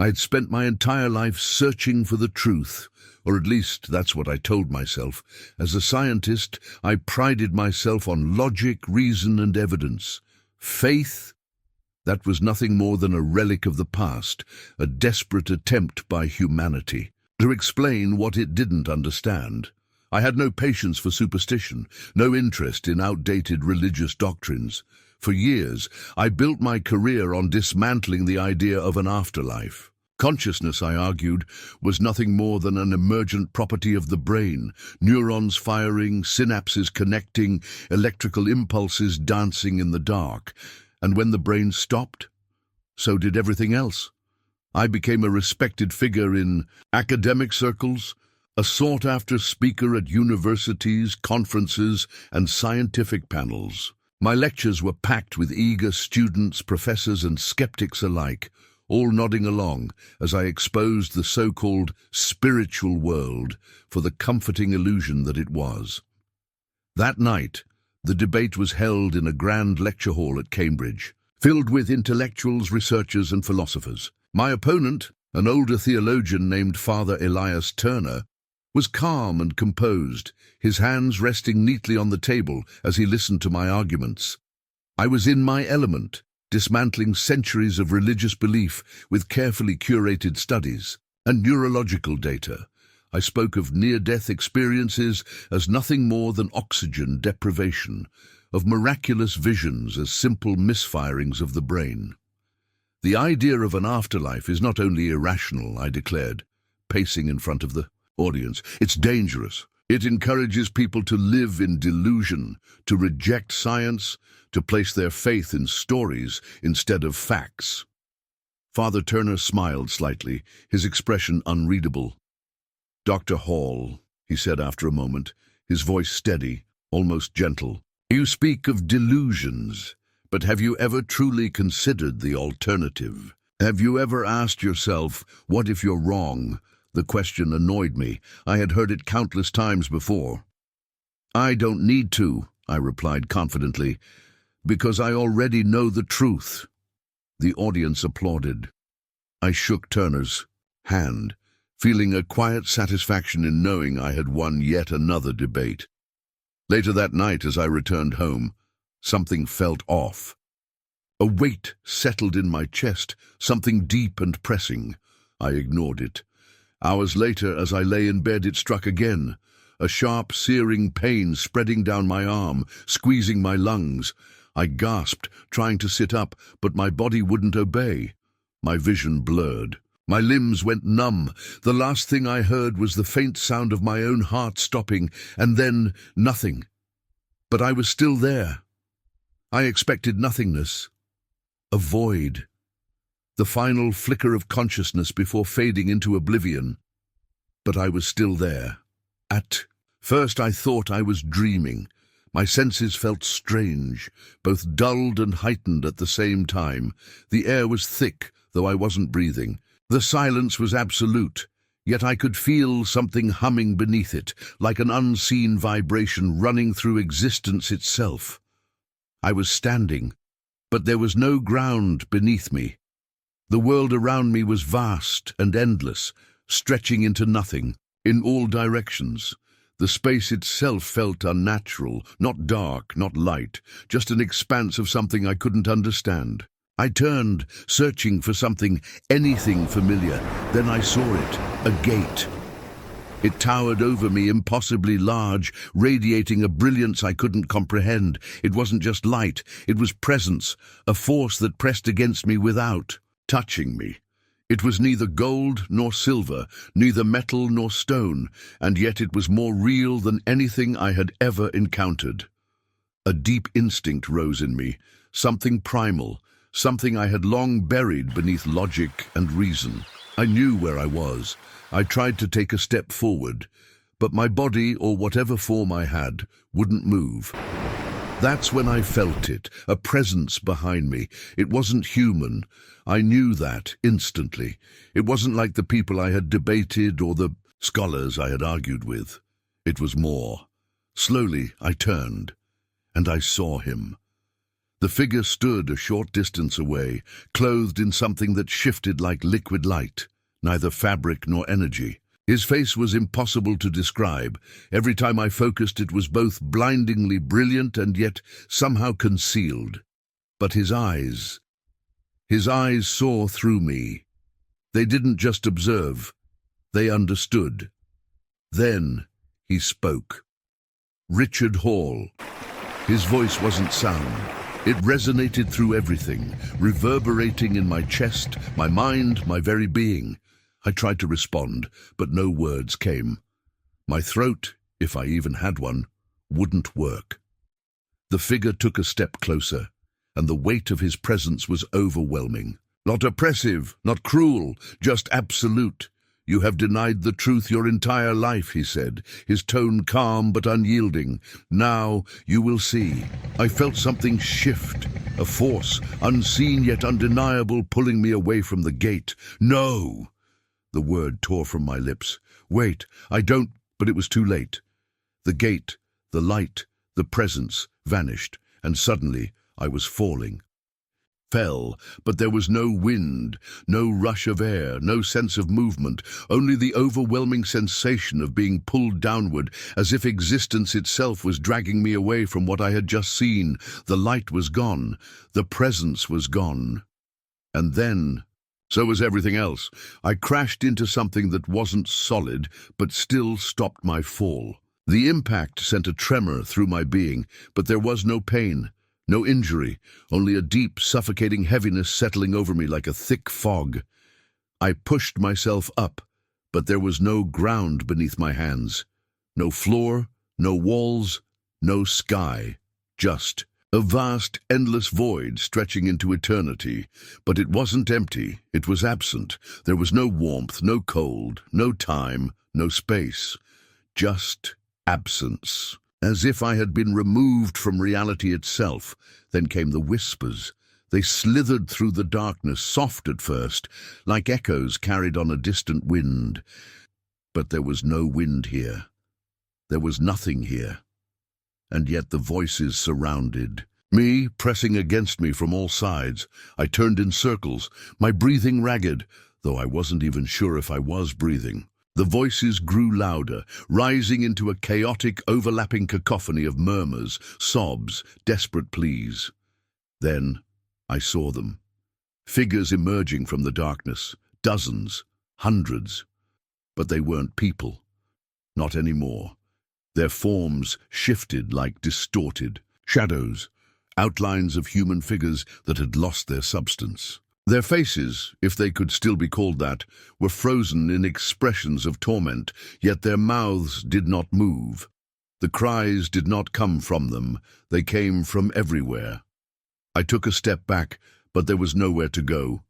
I had spent my entire life searching for the truth, or at least that's what I told myself. As a scientist, I prided myself on logic, reason, and evidence. Faith? That was nothing more than a relic of the past, a desperate attempt by humanity to explain what it didn't understand. I had no patience for superstition, no interest in outdated religious doctrines. For years, I built my career on dismantling the idea of an afterlife. Consciousness, I argued, was nothing more than an emergent property of the brain, neurons firing, synapses connecting, electrical impulses dancing in the dark. And when the brain stopped, so did everything else. I became a respected figure in academic circles, a sought-after speaker at universities, conferences, and scientific panels. My lectures were packed with eager students, professors, and skeptics alike, all nodding along as I exposed the so-called spiritual world for the comforting illusion that it was. That night, the debate was held in a grand lecture hall at Cambridge, filled with intellectuals, researchers, and philosophers. My opponent, an older theologian named Father Elias Turner, was calm and composed, his hands resting neatly on the table as he listened to my arguments. I was in my element, dismantling centuries of religious belief with carefully curated studies and neurological data. I spoke of near-death experiences as nothing more than oxygen deprivation, of miraculous visions as simple misfirings of the brain. The idea of an afterlife is not only irrational, I declared, pacing in front of the audience. It's dangerous. It encourages people to live in delusion, to reject science, to place their faith in stories instead of facts. Father Turner smiled slightly, his expression unreadable. "Dr. Hall," he said after a moment, his voice steady, almost gentle, "you speak of delusions, but have you ever truly considered the alternative? Have you ever asked yourself, what if you're wrong?" The question annoyed me. I had heard it countless times before. "I don't need to," I replied confidently, "because I already know the truth." The audience applauded. I shook Turner's hand, feeling a quiet satisfaction in knowing I had won yet another debate. Later that night, as I returned home, something felt off. A weight settled in my chest, something deep and pressing. I ignored it. Hours later, as I lay in bed, it struck again, a sharp, searing pain spreading down my arm, squeezing my lungs. I gasped, trying to sit up, but my body wouldn't obey. My vision blurred. My limbs went numb. The last thing I heard was the faint sound of my own heart stopping, and then nothing. But I was still there. I expected nothingness. A void. The final flicker of consciousness before fading into oblivion. But I was still there. At first I thought I was dreaming. My senses felt strange, both dulled and heightened at the same time. The air was thick, though I wasn't breathing. The silence was absolute, yet I could feel something humming beneath it, like an unseen vibration running through existence itself. I was standing, but there was no ground beneath me. The world around me was vast and endless, stretching into nothing, in all directions. The space itself felt unnatural, not dark, not light, just an expanse of something I couldn't understand. I turned, searching for something, anything familiar. Then I saw it, a gate. It towered over me, impossibly large, radiating a brilliance I couldn't comprehend. It wasn't just light, it was presence, a force that pressed against me without touching me. It was neither gold nor silver, neither metal nor stone, and yet it was more real than anything I had ever encountered. A deep instinct rose in me, something primal, something I had long buried beneath logic and reason. I knew where I was. I tried to take a step forward, but my body, or whatever form I had, wouldn't move. That's when I felt it, a presence behind me. It wasn't human. I knew that instantly. It wasn't like the people I had debated or the scholars I had argued with. It was more. Slowly I turned, and I saw him. The figure stood a short distance away, clothed in something that shifted like liquid light, neither fabric nor energy. His face was impossible to describe. Every time I focused, it was both blindingly brilliant and yet somehow concealed. But his eyes saw through me. They didn't just observe, they understood. Then he spoke. Richard Hall. His voice wasn't sound. It resonated through everything, reverberating in my chest, my mind, my very being. I tried to respond, but no words came. My throat, if I even had one, wouldn't work. The figure took a step closer, and the weight of his presence was overwhelming. Not oppressive, not cruel, just absolute. "You have denied the truth your entire life," he said, his tone calm but unyielding. "Now you will see." I felt something shift, a force, unseen yet undeniable, pulling me away from the gate. "No!" The word tore from my lips. "Wait, I don't—" But it was too late. The gate, the light, the presence vanished, and suddenly I was falling. Fell, but there was no wind, no rush of air, no sense of movement, only the overwhelming sensation of being pulled downward, as if existence itself was dragging me away from what I had just seen. The light was gone, the presence was gone. And then, so was everything else. I crashed into something that wasn't solid, but still stopped my fall. The impact sent a tremor through my being, but there was no pain. No injury, only a deep, suffocating heaviness settling over me like a thick fog. I pushed myself up, but there was no ground beneath my hands. No floor, no walls, no sky. Just a vast, endless void stretching into eternity. But it wasn't empty, it was absent. There was no warmth, no cold, no time, no space. Just absence. As if I had been removed from reality itself. Then came the whispers. They slithered through the darkness, soft at first, like echoes carried on a distant wind. But there was no wind here. There was nothing here. And yet the voices surrounded me, pressing against me from all sides. I turned in circles, my breathing ragged, though I wasn't even sure if I was breathing. The voices grew louder, rising into a chaotic, overlapping cacophony of murmurs, sobs, desperate pleas. Then I saw them. Figures emerging from the darkness, dozens, hundreds. But they weren't people. Not anymore. Their forms shifted like distorted shadows, outlines of human figures that had lost their substance. Their faces, if they could still be called that, were frozen in expressions of torment, yet their mouths did not move. The cries did not come from them, they came from everywhere. I took a step back, but there was nowhere to go.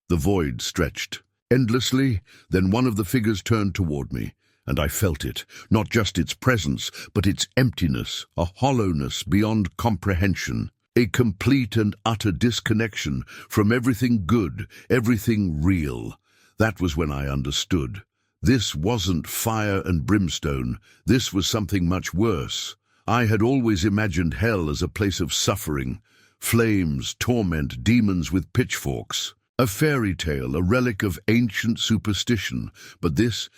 The void stretched endlessly, then one of the figures turned toward me, and I felt it, not just its presence, but its emptiness, a hollowness beyond comprehension. A complete and utter disconnection from everything good, everything real. That was when I understood. This wasn't fire and brimstone. This was something much worse. I had always imagined hell as a place of suffering, flames, torment, demons with pitchforks. A fairy tale, a relic of ancient superstition. But this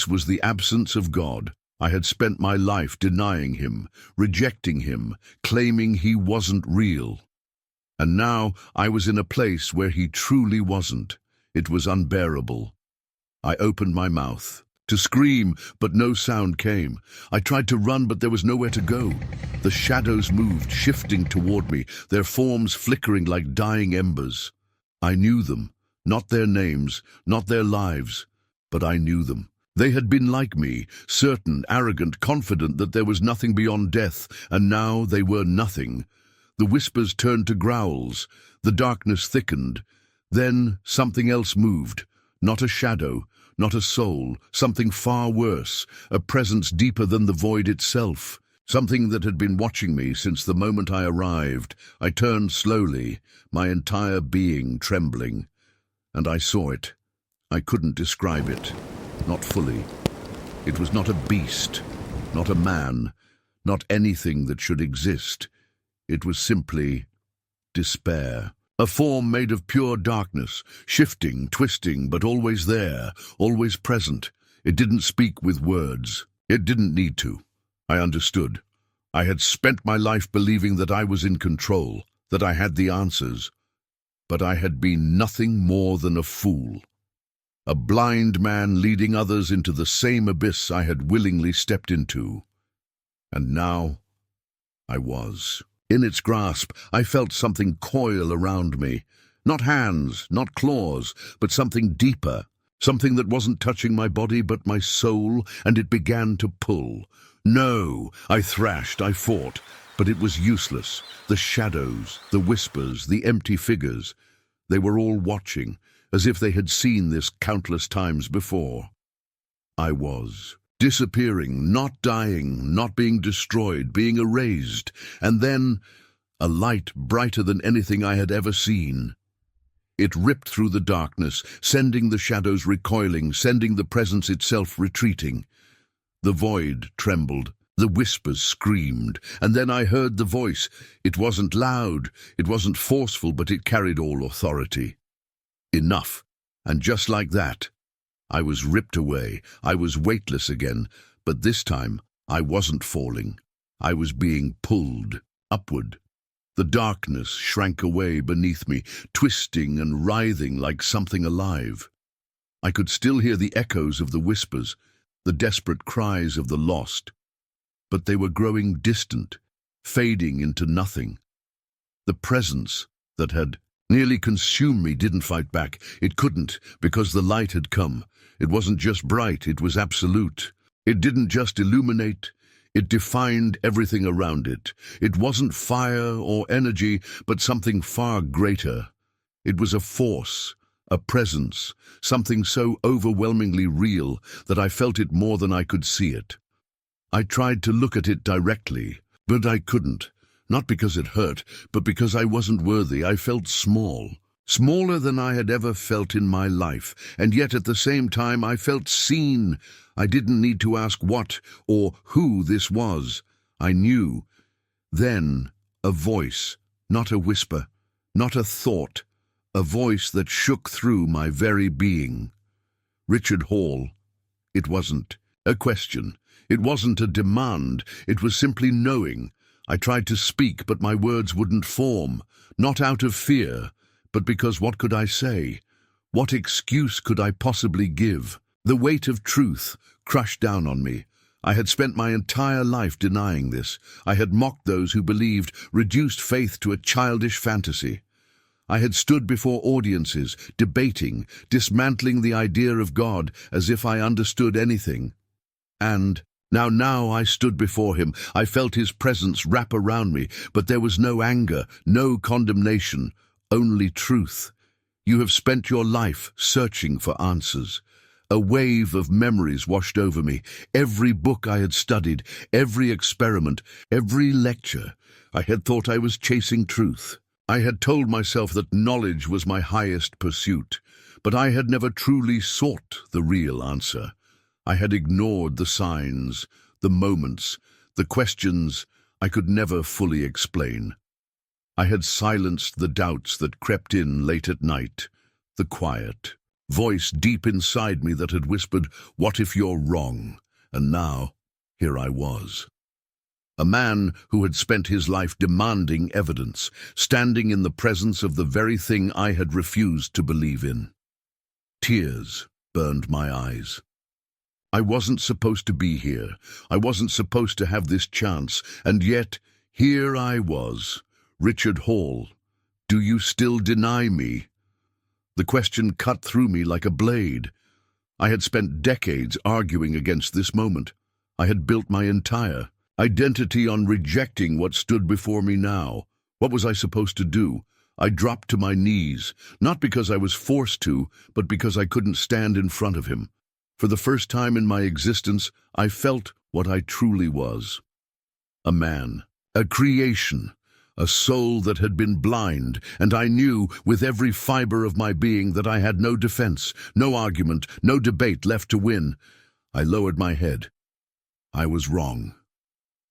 was the absence of God. I had spent my life denying him, rejecting him, claiming he wasn't real. And now I was in a place where he truly wasn't. It was unbearable. I opened my mouth to scream, but no sound came. I tried to run, but there was nowhere to go. The shadows moved, shifting toward me, their forms flickering like dying embers. I knew them, not their names, not their lives, but I knew them. They had been like me, certain, arrogant, confident that there was nothing beyond death, and now they were nothing. The whispers turned to growls, the darkness thickened. Then something else moved, not a shadow, not a soul, something far worse, a presence deeper than the void itself, something that had been watching me since the moment I arrived. I turned slowly, my entire being trembling, and I saw it. I couldn't describe it. Not fully. It was not a beast, not a man, not anything that should exist. It was simply despair. A form made of pure darkness, shifting, twisting, but always there, always present. It didn't speak with words. It didn't need to. I understood. I had spent my life believing that I was in control, that I had the answers. But I had been nothing more than a fool. A blind man leading others into the same abyss I had willingly stepped into. And now I was. In its grasp, I felt something coil around me. Not hands, not claws, but something deeper. Something that wasn't touching my body but my soul, and it began to pull. No, I thrashed, I fought, but it was useless. The shadows, the whispers, the empty figures, they were all watching, as if they had seen this countless times before. I was. Disappearing, not dying, not being destroyed, being erased, and then a light brighter than anything I had ever seen. It ripped through the darkness, sending the shadows recoiling, sending the presence itself retreating. The void trembled, the whispers screamed, and then I heard the voice. It wasn't loud, it wasn't forceful, but it carried all authority. Enough, and just like that, I was ripped away. I was weightless again, but this time I wasn't falling. I was being pulled upward. The darkness shrank away beneath me, twisting and writhing like something alive. I could still hear the echoes of the whispers, the desperate cries of the lost, but they were growing distant, fading into nothing. The presence that had nearly consumed me didn't fight back. It couldn't, because the light had come. It wasn't just bright, it was absolute. It didn't just illuminate, it defined everything around it. It wasn't fire or energy, but something far greater. It was a force, a presence, something so overwhelmingly real that I felt it more than I could see it. I tried to look at it directly, but I couldn't. Not because it hurt, but because I wasn't worthy. I felt small. Smaller than I had ever felt in my life, and yet at the same time I felt seen. I didn't need to ask what or who this was. I knew. Then, a voice, not a whisper, not a thought, a voice that shook through my very being. Richard Hall. It wasn't a question. It wasn't a demand. It was simply knowing. I tried to speak, but my words wouldn't form, not out of fear, but because what could I say? What excuse could I possibly give? The weight of truth crushed down on me. I had spent my entire life denying this. I had mocked those who believed, reduced faith to a childish fantasy. I had stood before audiences, debating, dismantling the idea of God as if I understood anything. And now I stood before him. I felt his presence wrap around me, but there was no anger, no condemnation, only truth. You have spent your life searching for answers. A wave of memories washed over me. Every book I had studied, every experiment, every lecture. I had thought I was chasing truth. I had told myself that knowledge was my highest pursuit, but I had never truly sought the real answer. I had ignored the signs, the moments, the questions I could never fully explain. I had silenced the doubts that crept in late at night, the quiet voice deep inside me that had whispered, "What if you're wrong?" And now, here I was. A man who had spent his life demanding evidence, standing in the presence of the very thing I had refused to believe in. Tears burned my eyes. I wasn't supposed to be here. I wasn't supposed to have this chance, and yet here I was. Richard Hall, do you still deny me? The question cut through me like a blade. I had spent decades arguing against this moment. I had built my entire identity on rejecting what stood before me now. What was I supposed to do? I dropped to my knees, not because I was forced to, but because I couldn't stand in front of him. For the first time in my existence, I felt what I truly was. A man, a creation, a soul that had been blind, and I knew with every fiber of my being that I had no defense, no argument, no debate left to win. I lowered my head. I was wrong.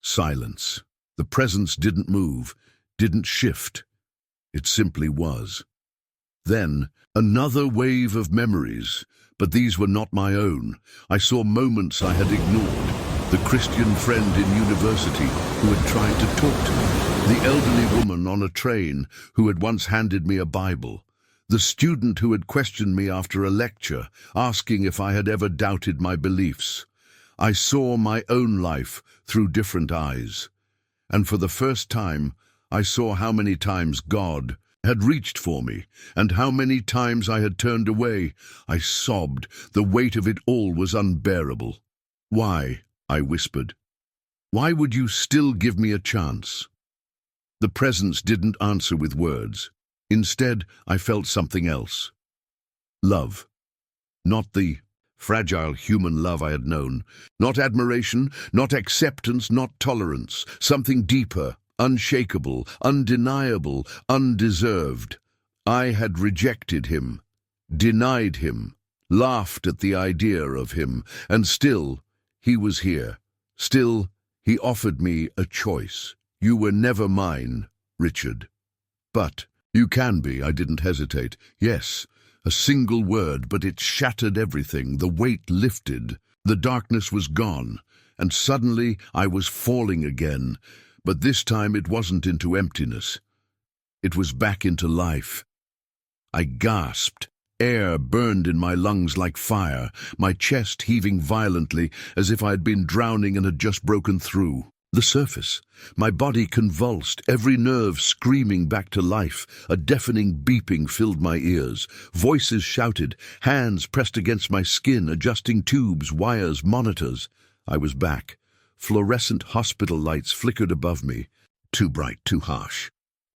Silence. The presence didn't move, didn't shift. It simply was. Then, another wave of memories, but these were not my own. I saw moments I had ignored. The Christian friend in university who had tried to talk to me. The elderly woman on a train who had once handed me a Bible. The student who had questioned me after a lecture, asking if I had ever doubted my beliefs. I saw my own life through different eyes. And for the first time, I saw how many times God had reached for me, and how many times I had turned away. I sobbed. The weight of it all was unbearable. "Why?" I whispered. "Why would you still give me a chance?" The presence didn't answer with words. Instead, I felt something else. Love. Not the fragile human love I had known. Not admiration, not acceptance, not tolerance. Something deeper, unshakable, undeniable, undeserved. I had rejected him, denied him, laughed at the idea of him, and still, he was here. Still, he offered me a choice. "You were never mine, Richard." "But you can be," I didn't hesitate. Yes, a single word, but it shattered everything. The weight lifted. The darkness was gone, and suddenly I was falling again. But this time it wasn't into emptiness. It was back into life. I gasped. Air burned in my lungs like fire, my chest heaving violently as if I had been drowning and had just broken through the surface. My body convulsed, every nerve screaming back to life. A deafening beeping filled my ears. Voices shouted, hands pressed against my skin, adjusting tubes, wires, monitors. I was back. Fluorescent hospital lights flickered above me. Too bright, too harsh.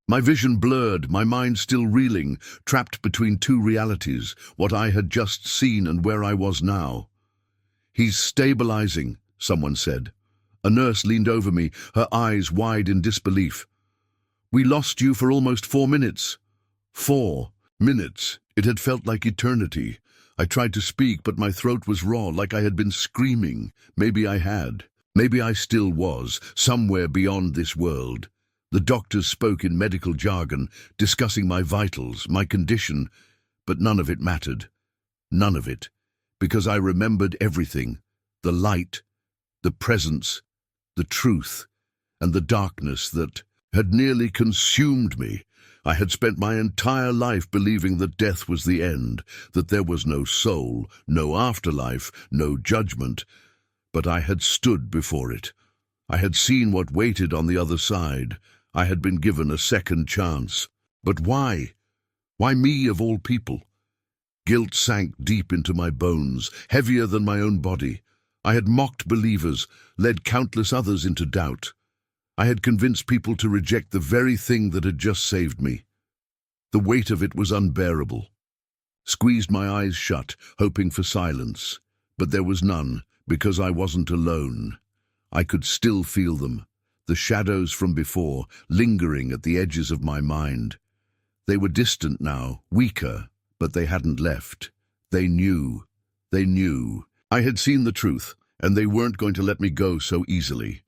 My vision blurred, my mind still reeling, trapped between two realities, what I had just seen and where I was now. "He's stabilizing," someone said. A nurse leaned over me, her eyes wide in disbelief. "We lost you for almost 4 minutes." 4 minutes. It had felt like eternity. I tried to speak, but my throat was raw, like I had been screaming. Maybe I had. Maybe I still was, somewhere beyond this world. The doctors spoke in medical jargon, discussing my vitals, my condition, but none of it mattered. None of it. Because I remembered everything. The light, the presence, the truth, and the darkness that had nearly consumed me. I had spent my entire life believing that death was the end, that there was no soul, no afterlife, no judgment. But I had stood before it. I had seen what waited on the other side. I had been given a second chance. But why? Why me of all people? Guilt sank deep into my bones, heavier than my own body. I had mocked believers, led countless others into doubt. I had convinced people to reject the very thing that had just saved me. The weight of it was unbearable. Squeezed my eyes shut, hoping for silence. But there was none, because I wasn't alone. I could still feel them, the shadows from before, lingering at the edges of my mind. They were distant now, weaker, but they hadn't left. They knew. They knew. I had seen the truth, and they weren't going to let me go so easily.